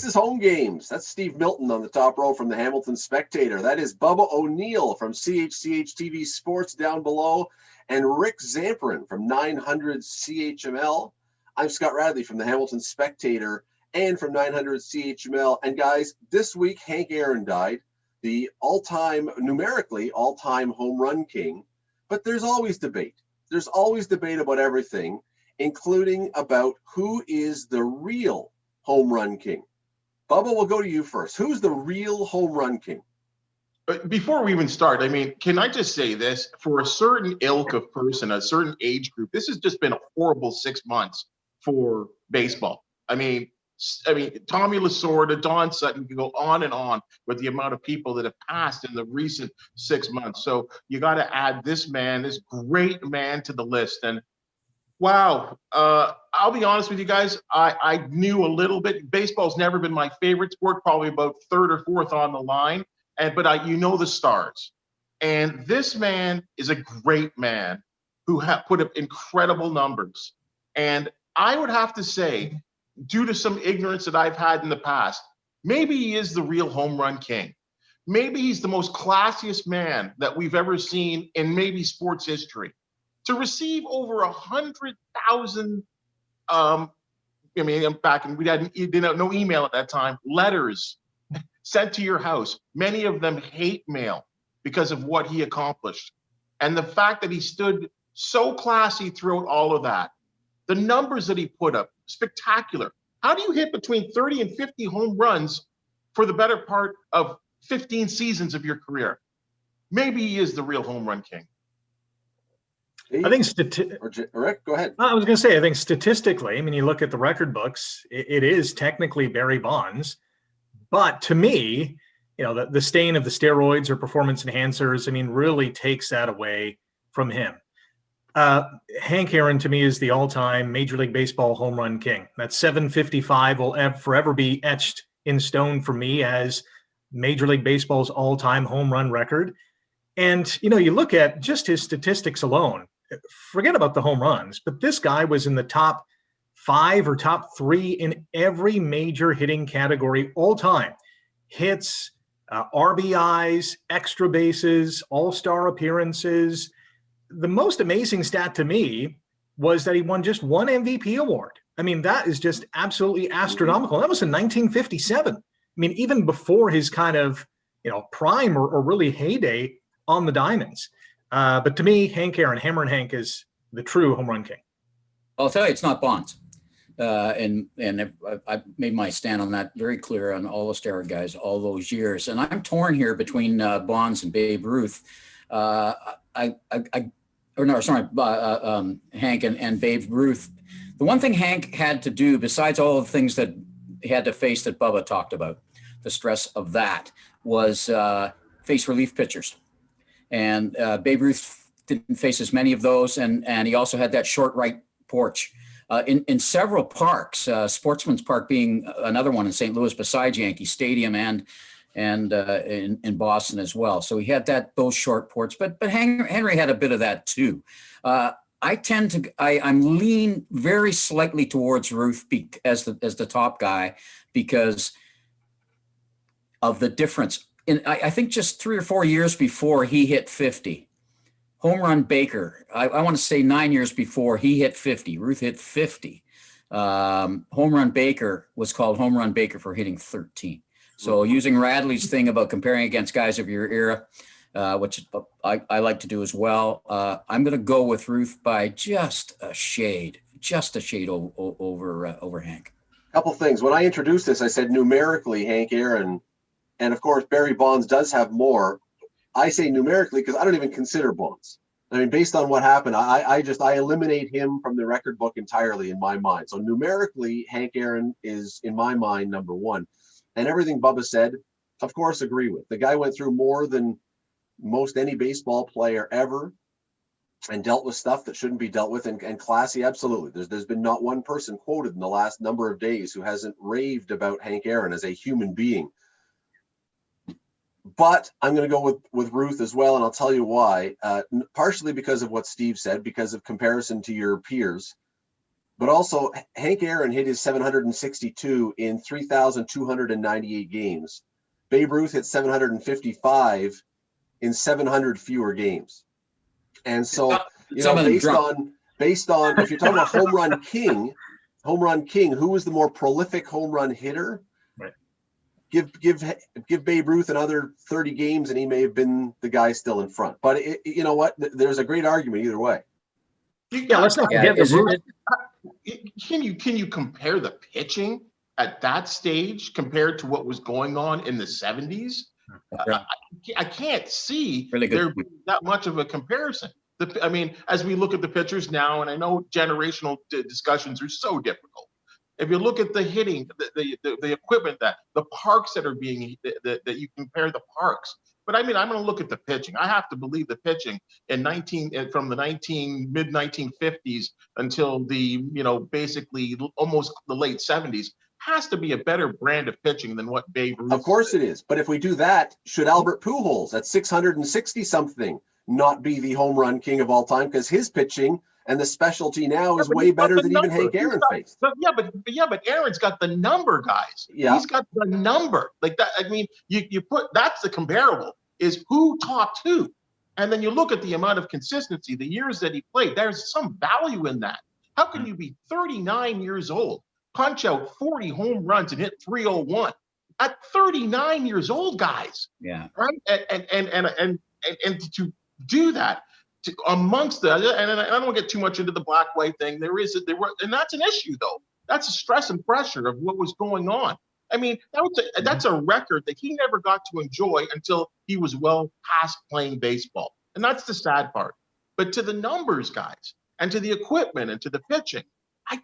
is Home Games. That's Steve Milton on the top row from the Hamilton Spectator. That is Bubba O'Neill from CHCH TV Sports down below, and Rick Zamperin from 900 CHML. I'm Scott Radley from the Hamilton Spectator and from 900 CHML. And guys, this week Hank Aaron died, the numerically all-time home run king. But there's always debate. There's always debate about everything, including about who is the real home run king. Bubba, we'll go to you first. Who's the real home run king? Before we even start, I mean, can I just say this? For a certain ilk of person, a certain age group, this has just been a horrible 6 months for baseball. I mean, Tommy Lasorda, Don Sutton, can go on with the amount of people that have passed in the recent 6 months. So you got to add this man, this great man, to the list. And wow. I'll be honest with you guys. I knew a little bit. Baseball's never been my favorite sport, probably about third or fourth on the line. But you know the stars. And this man is a great man who put up incredible numbers. And I would have to say, due to some ignorance that I've had in the past, maybe he is the real home run king. Maybe he's the most classiest man that we've ever seen in maybe sports history. To receive over 100,000, back and we had no email at that time, letters sent to your house, many of them hate mail because of what he accomplished. And the fact that he stood so classy throughout all of that, the numbers that he put up, spectacular. How do you hit between 30 and 50 home runs for the better part of 15 seasons of your career? Maybe he is the real home run king. I think Rick, go ahead. I was going to say, I think statistically, I mean, you look at the record books, it is technically Barry Bonds. But to me, you know, the stain of the steroids or performance enhancers, I mean, really takes that away from him. Hank Aaron, to me, is the all-time Major League Baseball home run king. That 755 will forever be etched in stone for me as Major League Baseball's all-time home run record. And, you know, you look at just his statistics alone, forget about the home runs, but this guy was in the top 5 or top 3 in every major hitting category all time. Hits, RBIs, extra bases, all-star appearances. The most amazing stat to me was that he won just one MVP award. I mean, that is just absolutely astronomical. That was in 1957. I mean, even before his kind of, you know, prime or really heyday on the diamonds. But to me, Hank Aaron, Hammer and Hank, is the true home run king. I'll tell you, it's not Bonds. And I've made my stand on that very clear on all the steroid guys all those years. And I'm torn here between Bonds and Babe Ruth. Hank and Babe Ruth. The one thing Hank had to do, besides all the things that he had to face that Bubba talked about, the stress of that, was face relief pitchers. And Babe Ruth didn't face as many of those. And he also had that short right porch. In several parks, Sportsman's Park being another one in St. Louis, besides Yankee Stadium and in Boston as well. So he had those short ports, but Henry had a bit of that too. I'm lean very slightly towards Ruth as the top guy because of the difference. I think just 3 or 4 years before he hit 50. Home run Baker, I want to say 9 years before he hit 50. Ruth hit 50. Home run Baker was called Home Run Baker for hitting 13. So using Radley's thing about comparing against guys of your era, which I like to do as well, I'm going to go with Ruth by just a shade over Hank. Couple things. When I introduced this, I said numerically Hank Aaron, and of course Barry Bonds does have more. I say numerically because I don't even consider Bonds. I mean, based on what happened, I eliminate him from the record book entirely in my mind. So numerically, Hank Aaron is, in my mind, number one. And everything Bubba said, of course, agree with. The guy went through more than most any baseball player ever and dealt with stuff that shouldn't be dealt with, and classy, absolutely. There's been not one person quoted in the last number of days who hasn't raved about Hank Aaron as a human being. But I'm going to go with Ruth as well, and I'll tell you why. Partially because of what Steve said, because of comparison to your peers. But also, Hank Aaron hit his 762 in 3,298 games. Babe Ruth hit 755 in 700 fewer games. And so, you know, based on if you're talking about home run king, who was the more prolific home run hitter? Right. Give Babe Ruth another 30 games, and he may have been the guy still in front. But you know what? There's a great argument either way. Yeah, let's not forget the Ruth. Can you compare the pitching at that stage compared to what was going on in the 70s? I can't see Really there being that much of a comparison. I mean, as we look at the pitchers now, and I know generational discussions are so difficult. If you look at the hitting, the equipment, the parks that are being that you compare the parks. But I mean, I'm going to look at the pitching. I have to believe the pitching from the mid 1950s until the basically almost the late 70s has to be a better brand of pitching than what Babe Ruth. Of course it is. But if we do that, should Albert Pujols at 660 something not be the home run king of all time, because his pitching and the specialty now is way better than even Hank Aaron faced? But Aaron's got the number, guys. Yeah. He's got the number. Like that. I mean, you put that's the comparable is who topped who. And then you look at the amount of consistency, the years that he played, there's some value in that. How can you be 39 years old, punch out 40 home runs and hit 301 at 39 years old, guys? Yeah. Right. And to do that amongst the, and I don't want to get too much into the black-white thing. And that's an issue though. That's a stress and pressure of what was going on. I mean, that's a record that he never got to enjoy until he was well past playing baseball. And that's the sad part. But to the numbers, guys, and to the equipment and to the pitching, I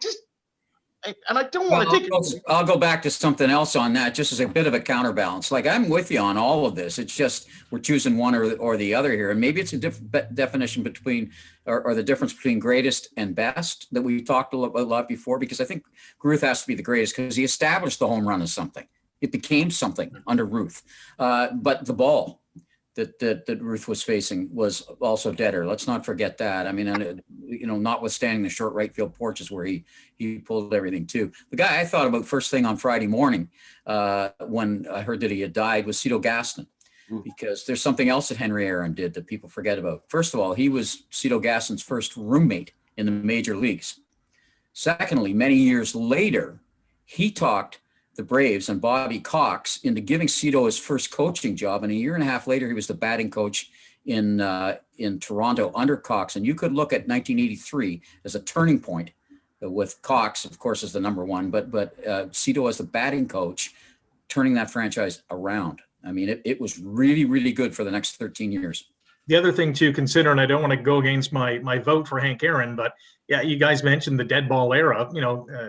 don't want to take it. I'll go back to something else on that, just as a bit of a counterbalance. Like, I'm with you on all of this. It's just we're choosing one or the other here. And maybe it's a different definition between or the difference between greatest and best that we talked a lot before, because I think Ruth has to be the greatest because he established the home run as something. It became something under Ruth. But the ball that Ruth was facing was also deader. Let's not forget that. I mean, notwithstanding the short right field porches where he pulled everything too. The guy I thought about first thing on Friday morning when I heard that he had died was Cito Gaston, because there's something else that Henry Aaron did that people forget about. First of all, he was Cito Gaston's first roommate in the major leagues. Secondly, many years later, he talked the Braves and Bobby Cox into giving Cito his first coaching job. And a year and a half later, he was the batting coach in Toronto under Cox. And you could look at 1983 as a turning point with Cox, of course, as the number one, but Cito as the batting coach, turning that franchise around. I mean, it was really, really good for the next 13 years. The other thing to consider, and I don't want to go against my vote for Hank Aaron, but yeah, you guys mentioned the dead ball era.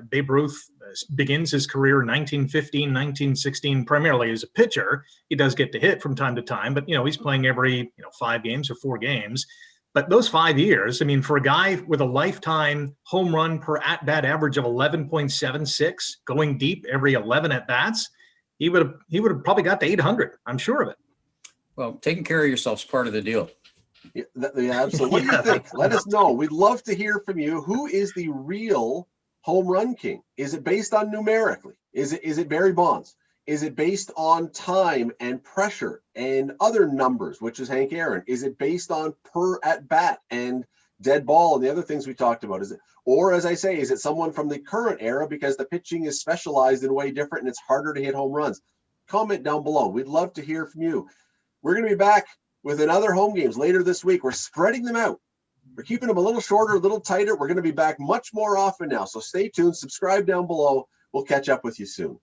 Babe Ruth begins his career in 1915, 1916, primarily as a pitcher. He does get to hit from time to time, but, he's playing every, 5 games or 4 games. But those 5 years, I mean, for a guy with a lifetime home run per at-bat average of 11.76, going deep every 11 at-bats, he would have probably got to 800. I'm sure of it. Well, taking care of yourself is part of the deal. Yeah, absolutely. What do you think? Let us know. We'd love to hear from you. Who is the real home run king? Is it based on numerically? Is it Barry Bonds? Is it based on time and pressure and other numbers, which is Hank Aaron? Is it based on per at bat and dead ball and the other things we talked about? Or as I say, is it someone from the current era because the pitching is specialized in a way different and it's harder to hit home runs? Comment down below. We'd love to hear from you. We're going to be back with another home games later this week. We're spreading them out. We're keeping them a little shorter, a little tighter. We're going to be back much more often now. So stay tuned, subscribe down below. We'll catch up with you soon.